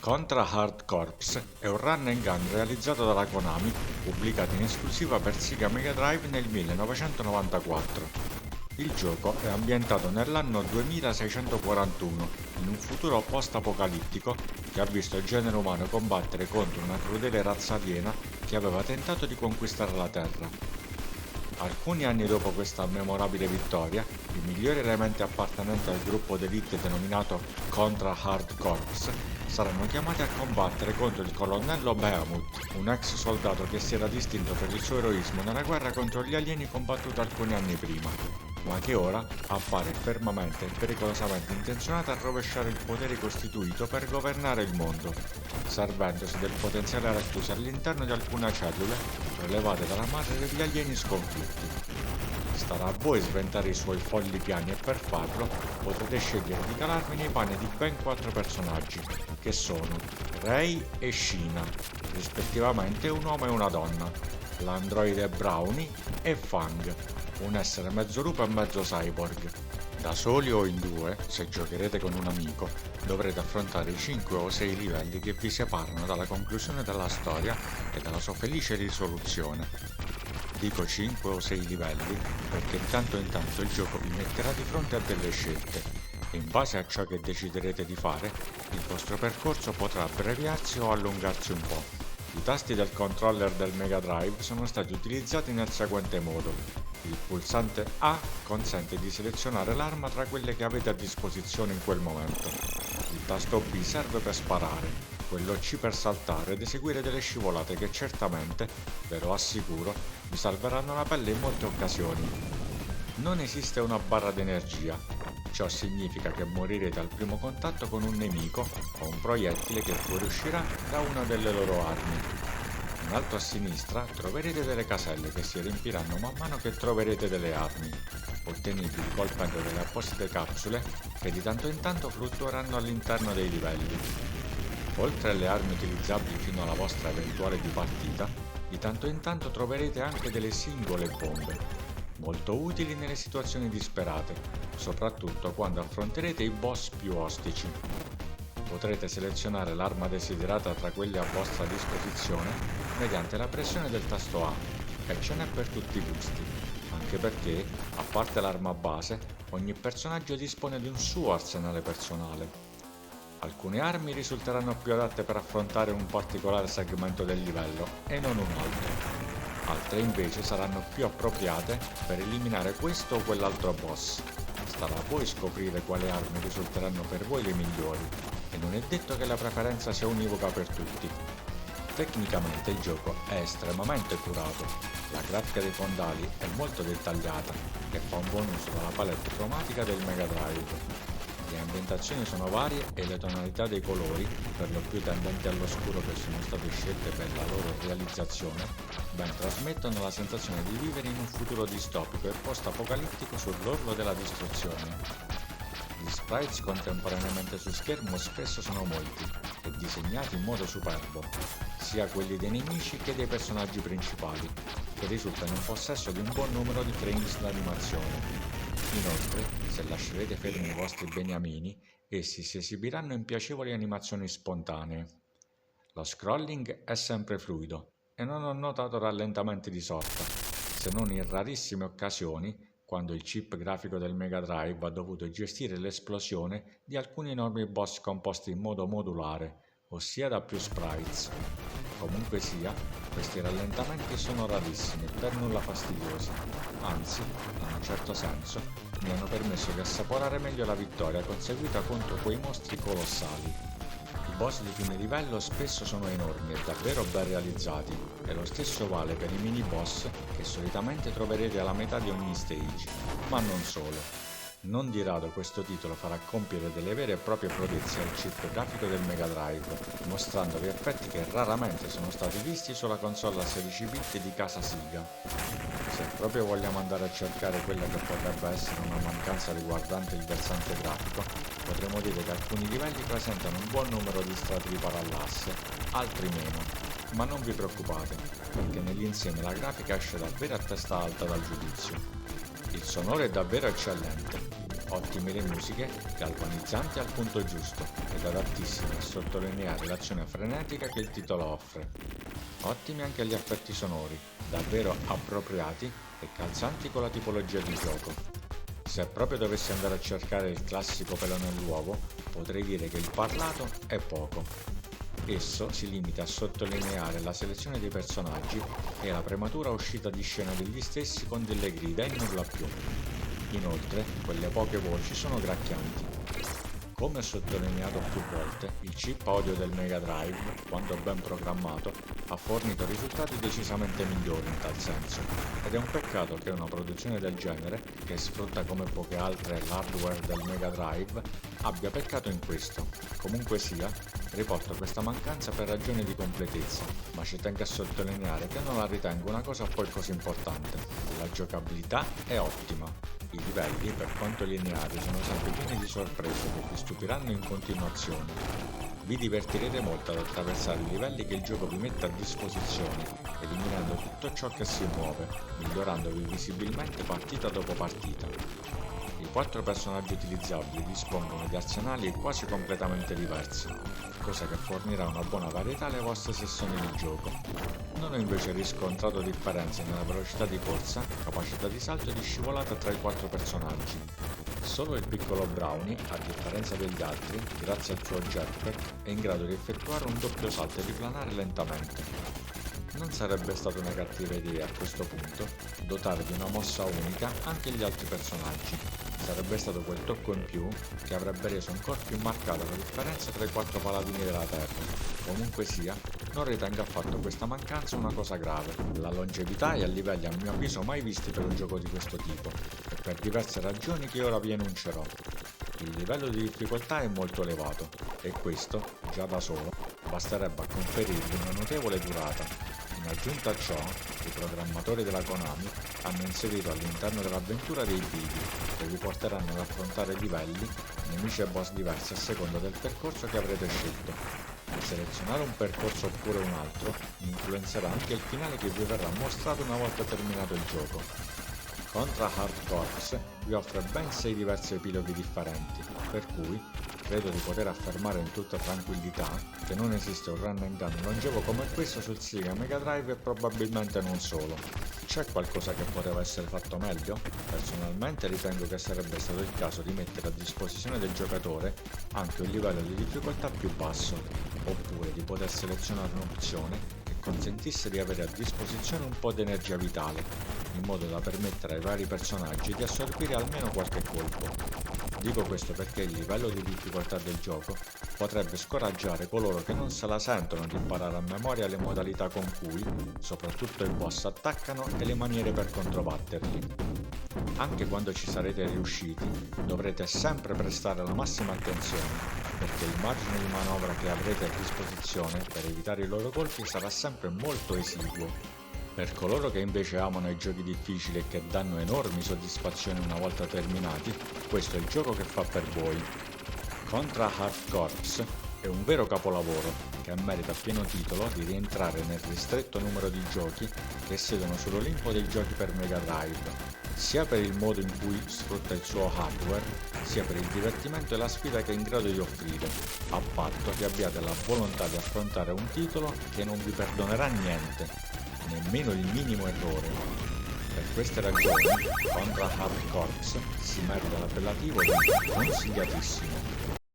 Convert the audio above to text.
Contra Hard Corps è un run and gun realizzato dalla Konami, pubblicato in esclusiva per Sega Mega Drive nel 1994. Il gioco è ambientato nell'anno 2641, in un futuro post-apocalittico che ha visto il genere umano combattere contro una crudele razza aliena che aveva tentato di conquistare la Terra. Alcuni anni dopo questa memorabile vittoria, i migliori elementi appartenenti al gruppo d'élite denominato Contra Hard Corps saranno chiamati a combattere contro il colonnello Behemoth, un ex soldato che si era distinto per il suo eroismo nella guerra contro gli alieni combattuta alcuni anni prima, ma che ora appare fermamente e pericolosamente intenzionato a rovesciare il potere costituito per governare il mondo, servendosi del potenziale racchiuso all'interno di alcune cellule prelevate dalla madre degli alieni sconfitti. Starà a voi sventare i suoi folli piani e per farlo potrete scegliere di calarvi nei panni di ben 4 personaggi, che sono Rei e Sheena, rispettivamente un uomo e una donna, l'androide Brownie e Fang, un essere mezzo lupo e mezzo cyborg. Da soli o in due, se giocherete con un amico, dovrete affrontare i 5 o 6 livelli che vi separano dalla conclusione della storia e dalla sua felice risoluzione. Dico 5 o 6 livelli perché di tanto in tanto il gioco vi metterà di fronte a delle scelte e in base a ciò che deciderete di fare, il vostro percorso potrà abbreviarsi o allungarsi un po'. I tasti del controller del Mega Drive sono stati utilizzati nel seguente modo. Il pulsante A consente di selezionare l'arma tra quelle che avete a disposizione in quel momento. Il tasto B serve per sparare, quello C per saltare ed eseguire delle scivolate che certamente, ve lo assicuro, vi salveranno la pelle in molte occasioni. Non esiste una barra d'energia. Ciò significa che morirete al primo contatto con un nemico o un proiettile che fuoriuscirà da una delle loro armi. In alto a sinistra troverete delle caselle che si riempiranno man mano che troverete delle armi, ottenibili colpendo delle apposite capsule che di tanto in tanto fluttueranno all'interno dei livelli. Oltre alle armi utilizzabili fino alla vostra eventuale dipartita, di tanto in tanto troverete anche delle singole bombe, molto utili nelle situazioni disperate, soprattutto quando affronterete i boss più ostici. Potrete selezionare l'arma desiderata tra quelle a vostra disposizione mediante la pressione del tasto A, e ce n'è per tutti i gusti, anche perché, a parte l'arma base, ogni personaggio dispone di un suo arsenale personale. Alcune armi risulteranno più adatte per affrontare un particolare segmento del livello e non un altro. Altre invece saranno più appropriate per eliminare questo o quell'altro boss. Starà a voi scoprire quali armi risulteranno per voi le migliori, e non è detto che la preferenza sia univoca per tutti. Tecnicamente il gioco è estremamente curato, la grafica dei fondali è molto dettagliata e fa un buon uso della palette cromatica del Mega Drive. Le ambientazioni sono varie e le tonalità dei colori, per lo più tendenti all'oscuro che sono state scelte per la loro realizzazione, ben trasmettono la sensazione di vivere in un futuro distopico e post-apocalittico sull'orlo della distruzione. Gli sprites contemporaneamente su schermo spesso sono molti e disegnati in modo superbo, sia quelli dei nemici che dei personaggi principali, che risultano in possesso di un buon numero di frames d'animazione. Inoltre, se lascerete fermi i vostri beniamini, essi si esibiranno in piacevoli animazioni spontanee. Lo scrolling è sempre fluido e non ho notato rallentamenti di sorta, se non in rarissime occasioni quando il chip grafico del Mega Drive ha dovuto gestire l'esplosione di alcuni enormi boss composti in modo modulare, ossia da più sprites. Comunque sia, questi rallentamenti sono rarissimi e per nulla fastidiosi, anzi, in un certo senso, mi hanno permesso di assaporare meglio la vittoria conseguita contro quei mostri colossali. I boss di fine livello spesso sono enormi e davvero ben realizzati, e lo stesso vale per i mini boss che solitamente troverete alla metà di ogni stage, ma non solo. Non di rado questo titolo farà compiere delle vere e proprie prodezze al chip grafico del Mega Drive, mostrandovi effetti che raramente sono stati visti sulla console a 16 bit di casa Sega. Se proprio vogliamo andare a cercare quella che potrebbe essere una mancanza riguardante il versante grafico, potremmo dire che alcuni livelli presentano un buon numero di strati di parallasse, altri meno, ma non vi preoccupate, perché nell'insieme la grafica esce davvero a testa alta dal giudizio. Il sonoro è davvero eccellente, Ottime le musiche, galvanizzanti al punto giusto ed adattissime a sottolineare l'azione frenetica che il titolo offre. Ottimi anche gli effetti sonori, davvero appropriati e calzanti con la tipologia di gioco. Se proprio dovessi andare a cercare il classico pelo nell'uovo, potrei dire che il parlato è poco. Esso si limita a sottolineare la selezione dei personaggi e la prematura uscita di scena degli stessi con delle grida e nulla più. Inoltre, quelle poche voci sono gracchianti. Come sottolineato più volte, il chip audio del Mega Drive, quando ben programmato, ha fornito risultati decisamente migliori in tal senso, ed è un peccato che una produzione del genere, che sfrutta come poche altre l'hardware del Mega Drive, abbia peccato in questo. Comunque sia, riporto questa mancanza per ragioni di completezza, ma ci tengo a sottolineare che non la ritengo una cosa poi così importante. La giocabilità è ottima. I livelli, per quanto lineari, sono sempre pieni di sorprese che vi stupiranno in continuazione. Vi divertirete molto ad attraversare i livelli che il gioco vi mette a disposizione, eliminando tutto ciò che si muove, migliorandovi visibilmente partita dopo partita. I 4 personaggi utilizzabili dispongono di arsenali quasi completamente diversi, cosa che fornirà una buona varietà alle vostre sessioni di gioco. Non ho invece riscontrato differenze nella velocità di corsa, capacità di salto e di scivolata tra i 4 personaggi. Solo il piccolo Brownie, a differenza degli altri, grazie al suo jetpack, è in grado di effettuare un doppio salto e di planare lentamente. Non sarebbe stata una cattiva idea a questo punto dotare di una mossa unica anche gli altri personaggi. Sarebbe stato quel tocco in più che avrebbe reso ancora più marcata la differenza tra i 4 paladini della Terra. Comunque sia, non ritengo affatto questa mancanza una cosa grave. La longevità è a livelli a mio avviso mai visti per un gioco di questo tipo, e per diverse ragioni che ora vi enuncerò. Il livello di difficoltà è molto elevato, e questo, già da solo, basterebbe a conferirgli una notevole durata. In aggiunta a ciò, i programmatori della Konami hanno inserito all'interno dell'avventura dei bivi che vi porteranno ad affrontare livelli, nemici e boss diversi a seconda del percorso che avrete scelto. Selezionare un percorso oppure un altro influenzerà anche il finale che vi verrà mostrato una volta terminato il gioco. Contra Hard Corps vi offre ben 6 diversi epiloghi differenti, per cui credo di poter affermare in tutta tranquillità che non esiste un run and gun longevo come questo sul Sega Mega Drive e probabilmente non solo. C'è qualcosa che poteva essere fatto meglio? Personalmente ritengo che sarebbe stato il caso di mettere a disposizione del giocatore anche un livello di difficoltà più basso, oppure di poter selezionare un'opzione che consentisse di avere a disposizione un po' di energia vitale, in modo da permettere ai vari personaggi di assorbire almeno qualche colpo. Dico questo perché il livello di difficoltà del gioco potrebbe scoraggiare coloro che non se la sentono di imparare a memoria le modalità con cui, soprattutto i boss, attaccano e le maniere per controbatterli. Anche quando ci sarete riusciti, dovrete sempre prestare la massima attenzione, perché il margine di manovra che avrete a disposizione per evitare i loro colpi sarà sempre molto esiguo. Per coloro che invece amano i giochi difficili e che danno enormi soddisfazioni una volta terminati, questo è il gioco che fa per voi. Contra Hard Corps è un vero capolavoro che merita a pieno titolo di rientrare nel ristretto numero di giochi che siedono sull'Olimpo dei giochi per Mega Drive, sia per il modo in cui sfrutta il suo hardware, sia per il divertimento e la sfida che è in grado di offrire, a patto che abbiate la volontà di affrontare un titolo che non vi perdonerà niente, nemmeno il minimo errore. Per queste ragioni, Contra Hard Corps si merita l'appellativo di consigliatissimo.